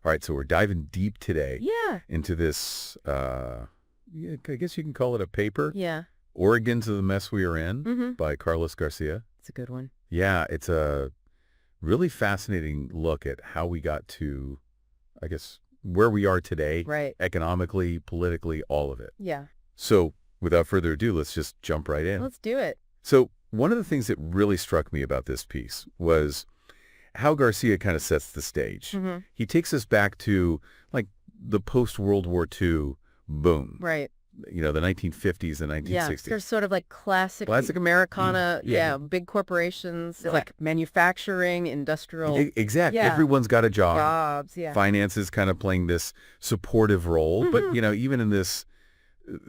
All right, so we're diving deep today Yeah. into this, yeah, I guess you can call it a paper, Yeah. Oregon to the Mess We Are In Mm-hmm. by Carlos Garcia. It's a good one. Yeah, it's a really fascinating look at how we got to, I guess, where we are today, Right. economically, politically, all of it. Yeah. So without further ado, let's just jump right in. Let's do it. So one of the things that really struck me about this piece was how Garcia kind of sets the stage. Mm-hmm. He takes us back to like the post-World War II boom, Right. the 1950s and Yeah. 1960s. There's sort of like classic Classic. Americana, Yeah. big corporations, like manufacturing, industrial Exactly. Yeah. Everyone's got a job. jobs. Yeah. Finance is kind of playing this supportive role. But, Mhm. even in this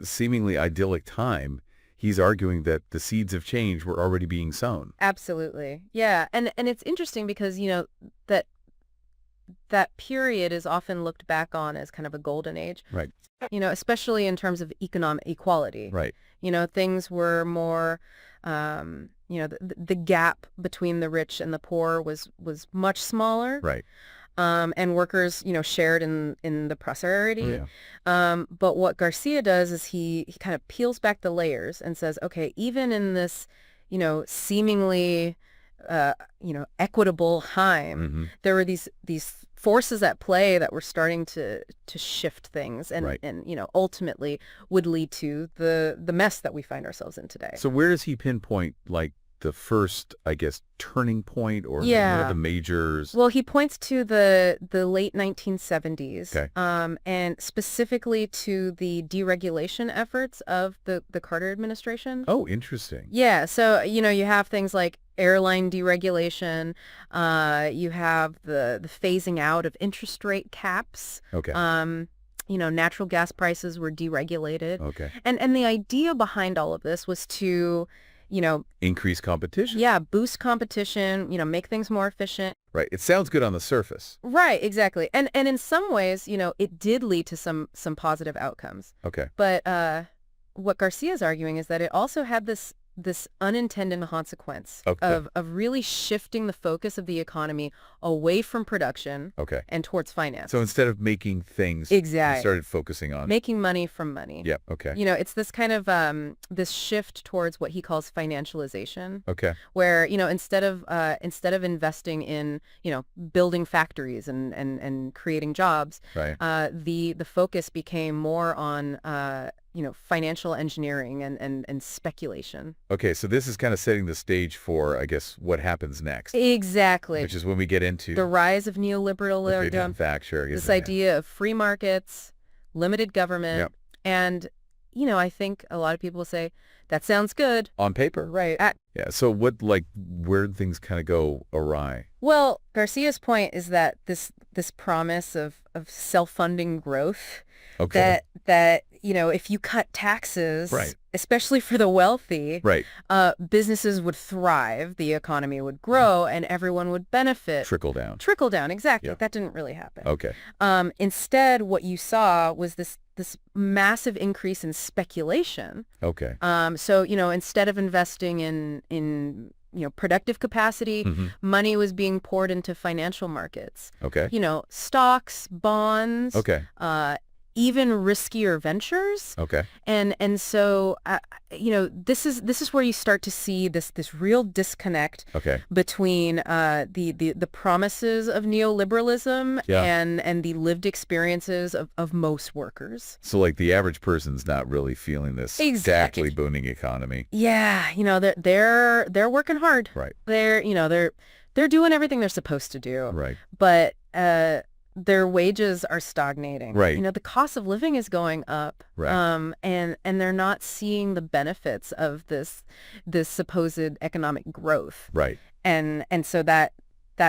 seemingly idyllic time, he's arguing that the seeds of change were already being sown. Absolutely. Yeah. And it's interesting because, that that period is often looked back on as kind of a golden age, Right. Especially in terms of economic equality. Right. Things were more, the gap between the rich and the poor was much smaller. Right. And workers, shared in the prosperity. Yeah. But what Garcia does is he kind of peels back the layers and says, okay, even in this, seemingly, equitable time, Hmm. there were these forces at play that were starting to shift things and, Right. and ultimately would lead to the mess that we find ourselves in today. So where does he pinpoint like the first, I guess, turning point or one Yeah. of the majors? Well, he points to the late 1970s, Okay. and specifically to the deregulation efforts of the Carter administration. Oh, interesting. Yeah, so you have things like airline deregulation, you have the phasing out of interest rate caps. Okay. Natural gas prices were deregulated, Okay. and the idea behind all of this was to Increase competition. boost competition, make things more efficient. Right. It sounds good on the surface. Right, exactly. And in some ways, it did lead to some positive outcomes. Okay. But what Garcia's arguing is that it also had this unintended consequence Okay. of really shifting the focus of the economy away from production Okay. and towards finance. So instead of making things, you Exactly. started focusing on. Making money from money. Yeah. Okay. It's this kind of this shift towards what he calls financialization. Okay. Where instead of investing in building factories and creating jobs, Right. the focus became more on financial engineering and speculation. Okay. So this is kind of setting the stage for, I guess, what happens next, Exactly. which is when we get into The rise of the big neoliberalism, manufacturing. this isn't it? idea of free markets, limited government, Yep. and I think a lot of people say that sounds good. On paper. Right. Yeah. So where did things kind of go awry? Well, Garcia's point is that this promise of self-funding growth, Okay. that if you cut taxes, Right. especially for the wealthy, Right. businesses would thrive, the economy would grow, and everyone would benefit. Trickle down. Trickle down, exactly. Yeah. That didn't really happen. Okay. Instead, what you saw was this massive increase in speculation. Okay. So instead of investing in productive capacity, Hmm. money was being poured into financial markets. Okay. Stocks, bonds, Okay. even riskier ventures. Okay. And so this is where you start to see this real disconnect Okay. between the promises of neoliberalism Yeah. and the lived experiences of most workers. So like the average person's not really feeling this Exactly. stackly booming economy. Yeah, they're working hard. Right. They're doing everything they're supposed to do. Right. But their wages are stagnating. Right. The cost of living is going up. Right. And they're not seeing the benefits of this supposed economic growth. Right. And so that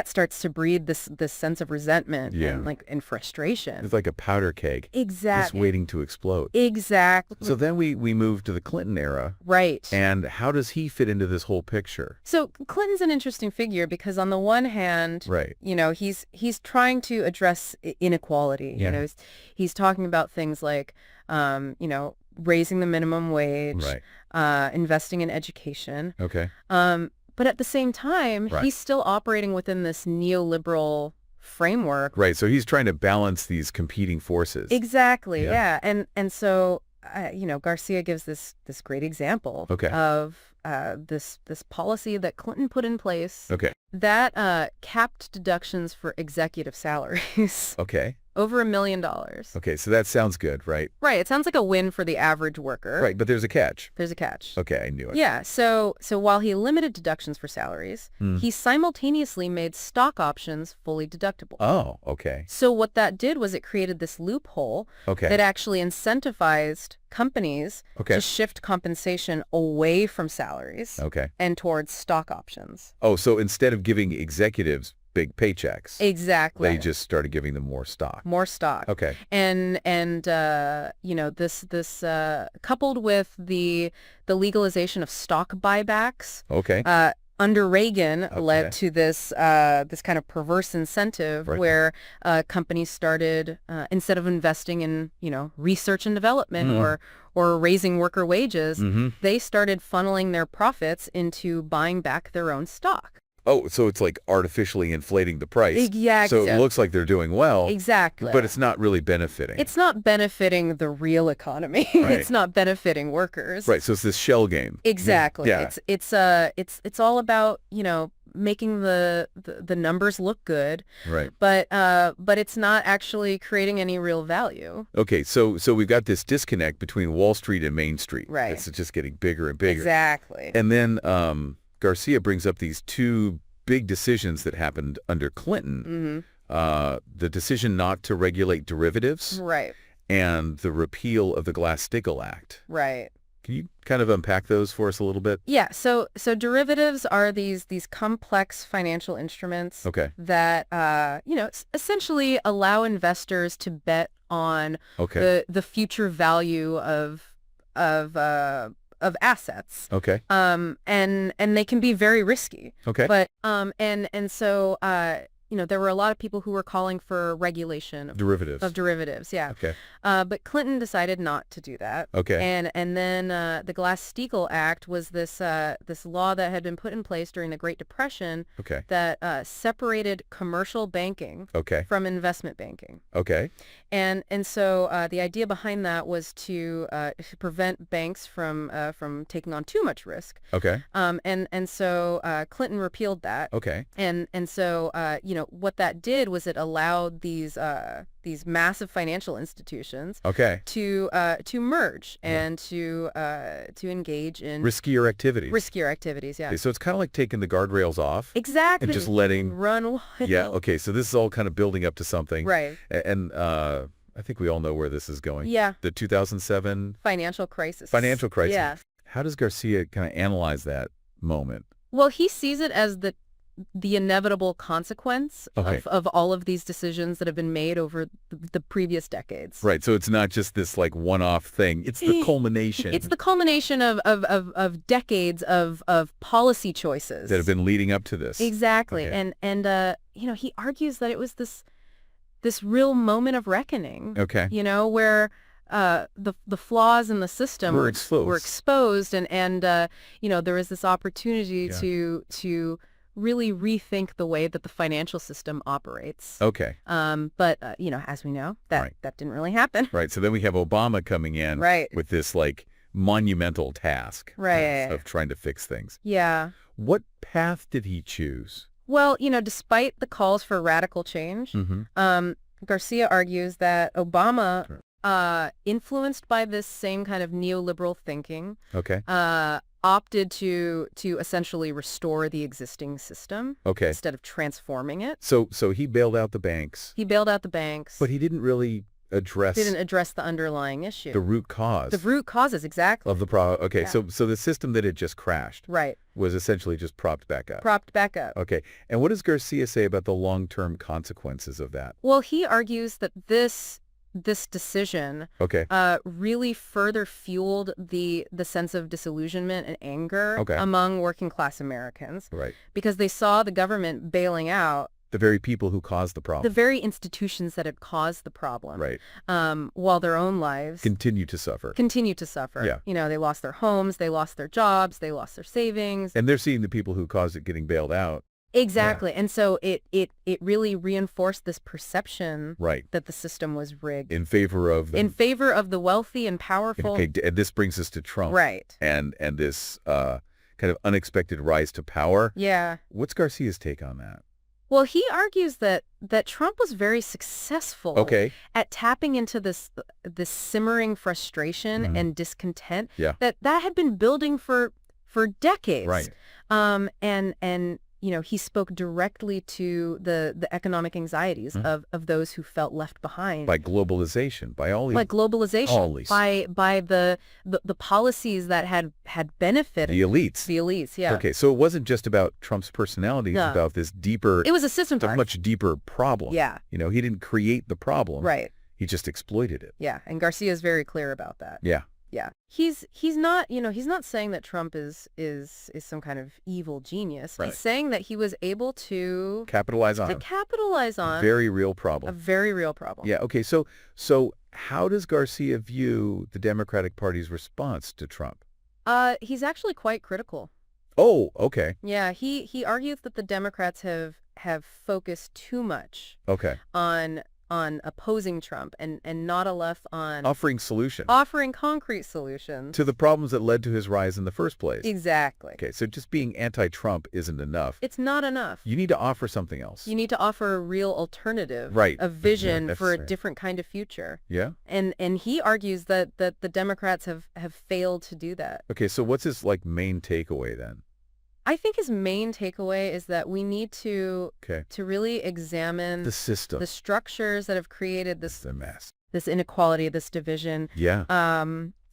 starts to breed this sense of resentment Yeah. and frustration. It's like a powder keg. Just Exactly. waiting to explode. Exactly. So then we move to the Clinton era. Right. And how does he fit into this whole picture? So Clinton's an interesting figure because on the one hand, Right. he's trying to address inequality. Yeah. He's talking about things like, raising the minimum wage, Right. investing in education. Okay. But at the same time, Right. he's still operating within this neoliberal framework. Right. So he's trying to balance these competing forces. Exactly. Yeah. Yeah. And so Garcia gives this great example Okay. of this policy that Clinton put in place Okay. that capped deductions for executive salaries Okay. over $1 million. Okay. So that sounds good, right? Right. It sounds like a win for the average worker. Right. But there's a catch. There's a catch. Okay. I knew it. Yeah. So while he limited deductions for salaries, Hmm. he simultaneously made stock options fully deductible. Oh, okay. So what that did was it created this loophole Okay. that actually incentivized companies Okay. to shift compensation away from salaries Okay. and towards stock options. Oh, so instead of giving executives big paychecks, Exactly. they just started giving them more stock. More stock. Okay. And this coupled with the legalization of stock buybacks Okay. under Reagan Okay. led to this kind of perverse incentive Right. where companies started instead of investing in research and development Mhm. or raising worker wages, Mm-hmm. they started funneling their profits into buying back their own stock. Oh, so it's like artificially inflating the price. Exactly. So it looks like they're doing well, Exactly. but it's not really benefiting. It's not benefiting the real economy. Right. It's not benefiting workers. Right. So it's this shell game. Exactly. Yeah. It's all about, making the numbers look good, Right. but it's not actually creating any real value. Okay. So we've got this disconnect between Wall Street and Main Street. Right. It's just getting bigger and bigger. Exactly. And then Garcia brings up these two big decisions that happened under Clinton. Mm-hmm. The decision not to regulate derivatives Right. and the repeal of the Glass-Steagall Act. Right. Can you kind of unpack those for us a little bit? Yeah. So derivatives are these complex financial instruments Okay. that essentially allow investors to bet on Okay. the future value of assets. Okay. And they can be very risky. Okay. But so there were a lot of people who were calling for regulation Derivatives. of derivatives. Yeah. Okay. But Clinton decided not to do that. Okay. And then the Glass-Steagall Act was this law that had been put in place during the Great Depression Okay. that separated commercial banking Okay. from investment banking. Okay. And so the idea behind that was to prevent banks from taking on too much risk. Okay. And so Clinton repealed that. Okay. And so what that did was it allowed these massive financial institutions Okay. to merge and to engage in Riskier activities. riskier activities. Yeah. Okay, so it's kind of like taking the guardrails off Exactly. and just letting. Run wild. Yeah. Okay. So this is all kind of building up to something. Right. And I think we all know where this is going. Yeah. The 2007 Financial crisis. financial crisis. Yeah. How does Garcia kind of analyze that moment? Well, he sees it as the inevitable consequence Okay. of all of these decisions that have been made over the previous decades. Right. So it's not just this like one-off thing. It's the culmination It's the culmination of decades of policy choices that have been leading up to this. Exactly. Okay. And he argues that it was this real moment of reckoning. Okay. Where the flaws in the system Were exposed. were exposed, and there was this opportunity Yeah. to really rethink the way that the financial system operates. Okay. But as we know, Right. that didn't really happen. Right. So then we have Obama coming in Right. with this like monumental task Right. of trying to fix things. Yeah. What path did he choose? Well, despite the calls for radical change, Mm-hmm. Garcia argues that Obama, Sure. influenced by this same kind of neoliberal thinking, Okay. opted to essentially restore the existing system Okay. instead of transforming it. So he bailed out the banks, He bailed out the banks, but he didn't really address didn't address the underlying issue. the root cause The root causes, exactly. of the problem. Okay. Yeah. So the system that had just crashed Right. was essentially just propped back up. Propped back up. Okay. And what does Garcia say about the long-term consequences of that? Well, he argues that this decision Okay. really further fueled the sense of disillusionment and anger Okay. among working class Americans Right. because they saw the government bailing out The very people who caused the the problem. very institutions that had caused the problem, Right. while their own lives Continue to suffer. continue to suffer. Yeah. They lost their homes, they lost their jobs, they lost their savings. And they're seeing the people who caused it getting bailed out Exactly. And so it really reinforced this perception Right. that the system was rigged In favor of in them. favor of the wealthy and powerful. Okay, and this brings us to Trump. Right. And this kind of unexpected rise to power. Yeah. What's Garcia's take on that? Well, he argues that Trump was very successful Okay. at tapping into this simmering frustration and discontent Yeah. that had been building for decades. Right. And he spoke directly to the economic anxieties of those who felt left behind. By globalization, by all By globalization, all these. by the policies that had benefited the elites. the elites. Yeah. Okay, so it wasn't just about Trump's personality. It was No. about this deeper, It was a system a much deeper problem. Yeah. He didn't create the problem. Right. He just exploited it. Yeah. And Garcia is very clear about that. Yeah. Yeah. He's not, he's not saying that Trump is some kind of evil genius. Right. He's saying that he was able to Capitalize on it. capitalize on Very real a problem. very real problem. Yeah, okay, so how does Garcia view the Democratic Party's response to Trump? He's actually quite critical. Oh, okay. Yeah, he argues that the Democrats have focused too much Okay. on opposing Trump and not enough on Offering solution offering concrete solutions. to the problems that led to his rise in the first place. Exactly. Okay, so just being anti-Trump isn't enough. It's not enough. You need to offer something else. You need to offer a real alternative, Right. a vision Yeah, for a necessary. different kind of future. Yeah? And he argues that the Democrats have failed to do that. Okay, so what's his main takeaway then? I think his main takeaway is that we need to Okay. really examine The system. the structures that have created It's a mess. this inequality, this division. Yeah.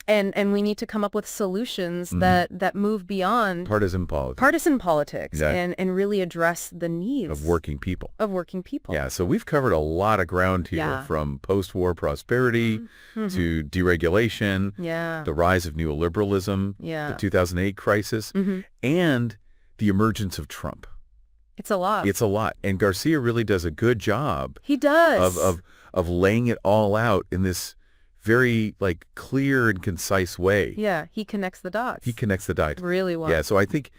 And we need to come up with solutions that move beyond Partisan politics partisan politics Exactly. and really address the needs of working people. of working people. Yeah, so we've covered a lot of ground here, Yeah. from post-war prosperity to deregulation, Yeah. the rise of neoliberalism, Yeah. the 2008 crisis, and the emergence of Trump. It's a lot. It's a lot. And Garcia really does a good job He does. of laying it all out in this very clear and concise way. Yeah, he connects the dots. He connects the dots. really well. Yeah, so I think,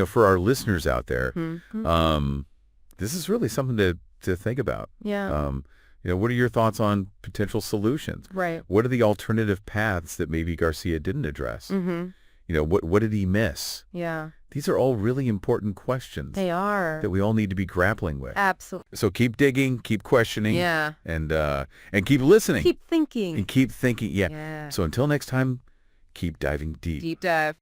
for our listeners out there, this is really something to think about. Yeah. What are your thoughts on potential solutions? Right. What are the alternative paths that maybe Garcia didn't address? What did he miss? Yeah. These are all really important questions They are. that we all need to be grappling with. Absolutely. So keep digging, keep questioning, Yeah. and keep listening. Keep thinking. And keep thinking. Yeah. Yeah. So until next time, keep diving deep. Deep dive.